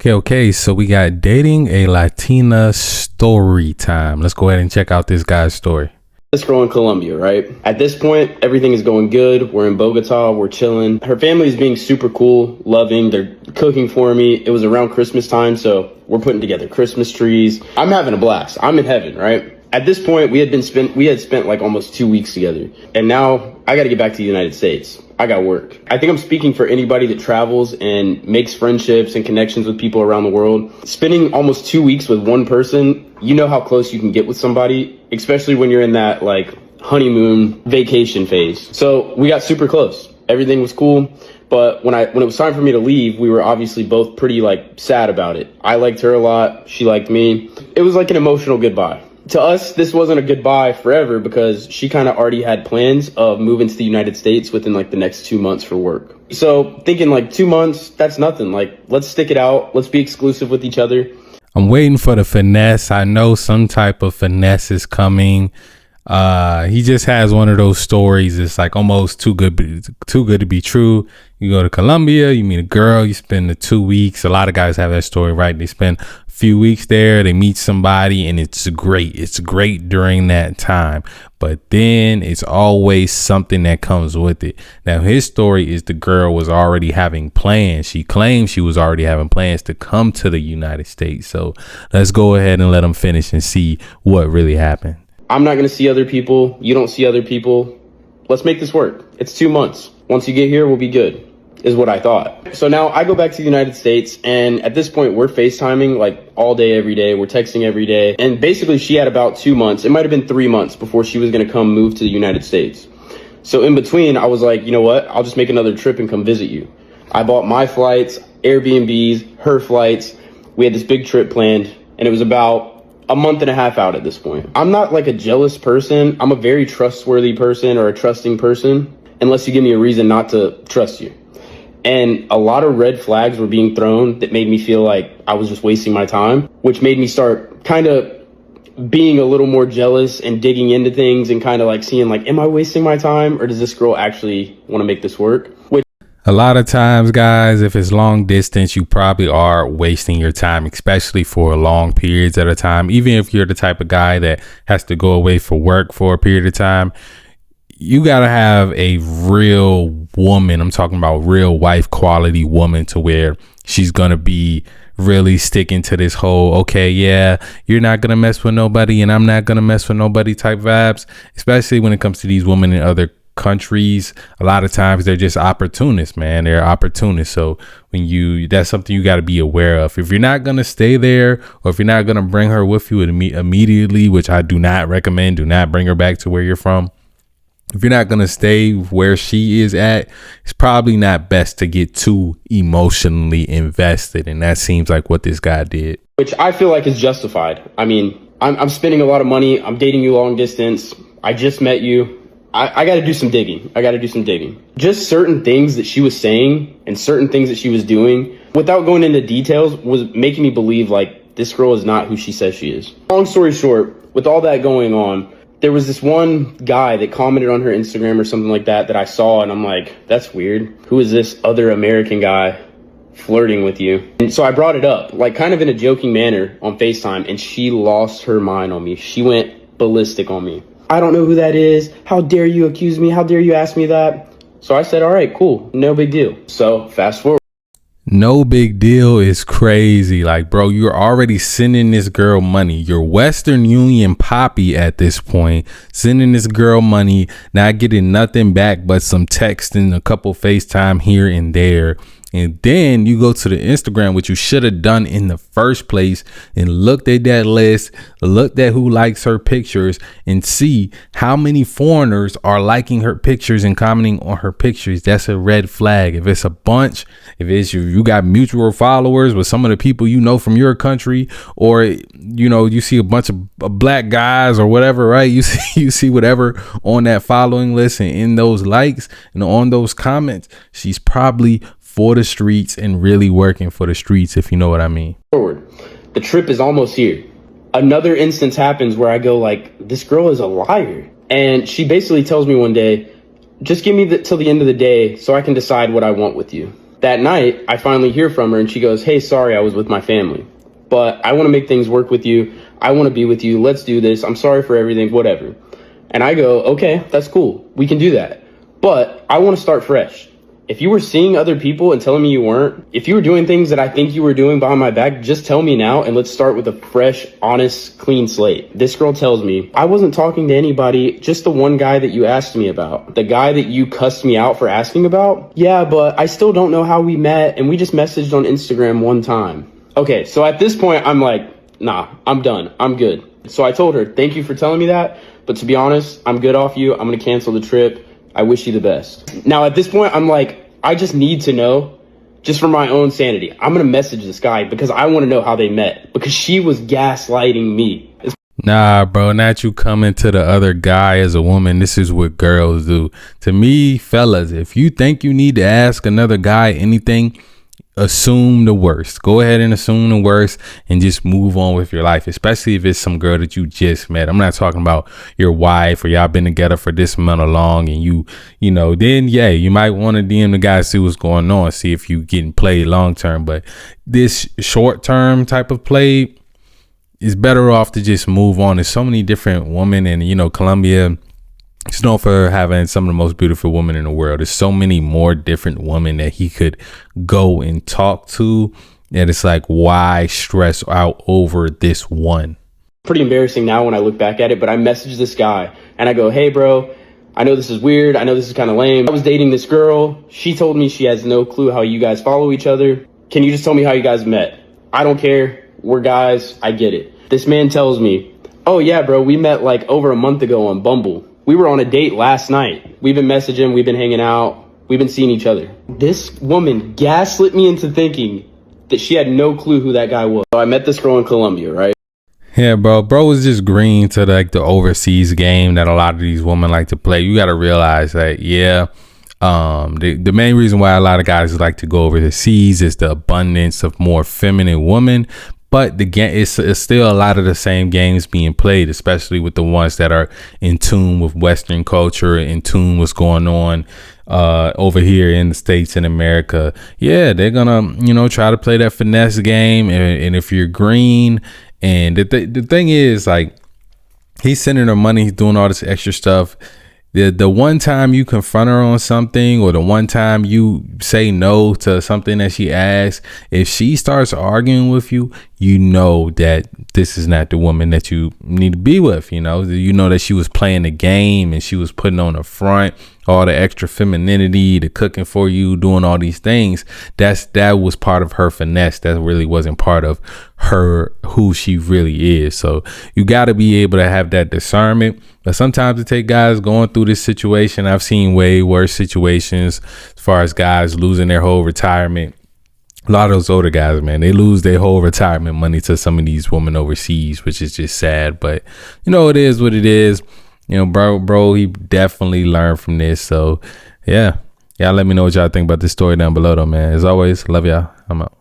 Okay, so we got dating a Latina story time. Let's go ahead and check out this guy's story. This girl in Colombia, right? At this point, everything is going good. We're in Bogota, we're chilling. Her family is being super cool, loving. They're cooking for me. It was around Christmas time, so we're putting together Christmas trees. I'm having a blast. I'm in heaven, right? At this point, we had spent like almost 2 weeks together. And now I got to get back to the United States. I got work. I think I'm speaking for anybody that travels and makes friendships and connections with people around the world. Spending almost 2 weeks with one person, you know how close you can get with somebody, especially when you're in that like honeymoon vacation phase. So we got super close. Everything was cool. But when it was time for me to leave, we were obviously both pretty like sad about it. I liked her a lot. She liked me. It was like an emotional goodbye. To us, this wasn't a goodbye forever because she kind of already had plans of moving to the United States within like the next 2 months for work. So thinking like 2 months, that's nothing. Like, let's stick it out. Let's be exclusive with each other. I'm waiting for the finesse. I know some type of finesse is coming. He just has one of those stories. It's like almost too good to be true. You go to Colombia, you meet a girl, you spend the 2 weeks. A lot of guys have that story, right? They spend a few weeks there, they meet somebody, and it's great. It's great during that time. But then it's always something that comes with it. Now, his story is the girl was already having plans. She claims she was already having plans to come to the United States. So let's go ahead and let him finish and see what really happened. I'm not going to see other people. You don't see other people. Let's make this work. It's 2 months. Once you get here, we'll be good, is what I thought. So now I go back to the United States, and at this point, we're FaceTiming like all day, every day. We're texting every day. And basically, she had about 2 months. It might have been 3 months before she was going to come move to the United States. So in between, I was like, you know what? I'll just make another trip and come visit you. I bought my flights, Airbnbs, her flights. We had this big trip planned, and it was about a month and a half out at this point. I'm not like a jealous person. I'm a very trustworthy person or a trusting person, unless you give me a reason not to trust you. And a lot of red flags were being thrown that made me feel like I was just wasting my time, which made me start kind of being a little more jealous and digging into things and kind of like seeing like, am I wasting my time, or does this girl actually want to make this work? A lot of times, guys, if it's long distance, you probably are wasting your time, especially for long periods at a time. Even if you're the type of guy that has to go away for work for a period of time, you got to have a real woman. I'm talking about real wife quality woman, to where she's going to be really sticking to this whole, okay, yeah, you're not going to mess with nobody and I'm not going to mess with nobody type vibes, especially when it comes to these women in other countries. A lot of times they're just opportunists, man. They're opportunists. So that's something you got to be aware of. If you're not going to stay there, or if you're not going to bring her with you immediately, which I do not recommend, do not bring her back to where you're from. If you're not going to stay where she is at, it's probably not best to get too emotionally invested. And that seems like what this guy did, which I feel like is justified. I mean, I'm spending a lot of money. I'm dating you long distance. I just met you. I got to do some digging. Just certain things that she was saying and certain things that she was doing, without going into details, was making me believe like this girl is not who she says she is. Long story short, with all that going on, there was this one guy that commented on her Instagram or something like that I saw, and I'm like, that's weird. Who is this other American guy flirting with you? And so I brought it up, like kind of in a joking manner on FaceTime, and she lost her mind on me. She went ballistic on me. I don't know who that is. How dare you accuse me? How dare you ask me that? So I said, all right, cool. No big deal. So fast forward. No big deal is crazy. Like, bro, you're already sending this girl money. You're Western Union Poppy at this point, sending this girl money, not getting nothing back but some text and a couple FaceTime here and there. And then you go to the Instagram, which you should have done in the first place, and looked at that list, looked at who likes her pictures, and see how many foreigners are liking her pictures and commenting on her pictures. That's a red flag. If it's a bunch, if it's you got mutual followers with some of the people you know from your country, or you see a bunch of black guys or whatever, right? You see whatever on that following list, and in those likes and on those comments, she's probably for the streets and really working for the streets, if you know what I mean. Forward. The trip is almost here. Another instance happens where I go like, this girl is a liar. And she basically tells me one day, just give me till the end of the day so I can decide what I want with you. That night, I finally hear from her and she goes, "Hey, sorry, I was with my family, but I want to make things work with you. I want to be with you. Let's do this. I'm sorry for everything, whatever." And I go, "Okay, that's cool. We can do that. But I want to start fresh. If you were seeing other people and telling me you weren't, if you were doing things that I think you were doing behind my back, just tell me now and let's start with a fresh, honest, clean slate." This girl tells me, "I wasn't talking to anybody, just the one guy that you asked me about. The guy that you cussed me out for asking about? Yeah, but I still don't know how we met and we just messaged on Instagram one time." Okay, so at this point, I'm like, nah, I'm done. I'm good. So I told her, "Thank you for telling me that, but to be honest, I'm good off you. I'm going to cancel the trip. I wish you the best." Now, at this point, I'm like, I just need to know, just for my own sanity. I'm going to message this guy because I want to know how they met, because she was gaslighting me. Nah, bro, not you coming to the other guy as a woman. This is what girls do. To me, fellas, if you think you need to ask another guy anything, assume the worst. Go ahead and assume the worst and just move on with your life, especially if it's some girl that you just met. I'm not talking about your wife or y'all been together for this amount of long and you know, then yeah, you might want to DM the guy, see what's going on, see if you getting played long term. But this short term type of play is better off to just move on. There's so many different women, and you know, Colombia is known for having some of the most beautiful women in the world. There's so many more different women that he could go and talk to. And it's like, why stress out over this one? Pretty embarrassing now when I look back at it, but I messaged this guy and I go, "Hey, bro, I know this is weird. I know this is kind of lame. I was dating this girl. She told me she has no clue how you guys follow each other. Can you just tell me how you guys met? I don't care. We're guys. I get it." This man tells me, "Oh yeah, bro, we met like over a month ago on Bumble. We were on a date last night. We've been messaging, we've been hanging out, we've been seeing each other." This woman gaslit me into thinking that she had no clue who that guy was. So I met this girl in Colombia, right? Yeah, bro was just green to like the overseas game that a lot of these women like to play. You got to realize that, yeah, the main reason why a lot of guys like to go overseas is the abundance of more feminine women. But the game it's still a lot of the same games being played, especially with the ones that are in tune with Western culture, in tune what's going on over here in the States in America. Yeah, they're gonna, you know, try to play that finesse game. And if you're green, and the thing is, like, he's sending her money, he's doing all this extra stuff. The one time you confront her on something, or the one time you say no to something that she asks, if she starts arguing with you, you know that this is not the woman that you need to be with. You know that she was playing the game and she was putting on the front all the extra femininity, the cooking for you, doing all these things. That was part of her finesse. That really wasn't part of her, who she really is. So you got to be able to have that discernment. But sometimes it takes guys going through this situation. I've seen way worse situations as far as guys losing their whole retirement. A lot of those older guys, man, they lose their whole retirement money to some of these women overseas, which is just sad. But, you know, it is what it is. You know, bro, he definitely learned from this. So, yeah. Y'all let me know what y'all think about this story down below, though, man. As always, love y'all. I'm out.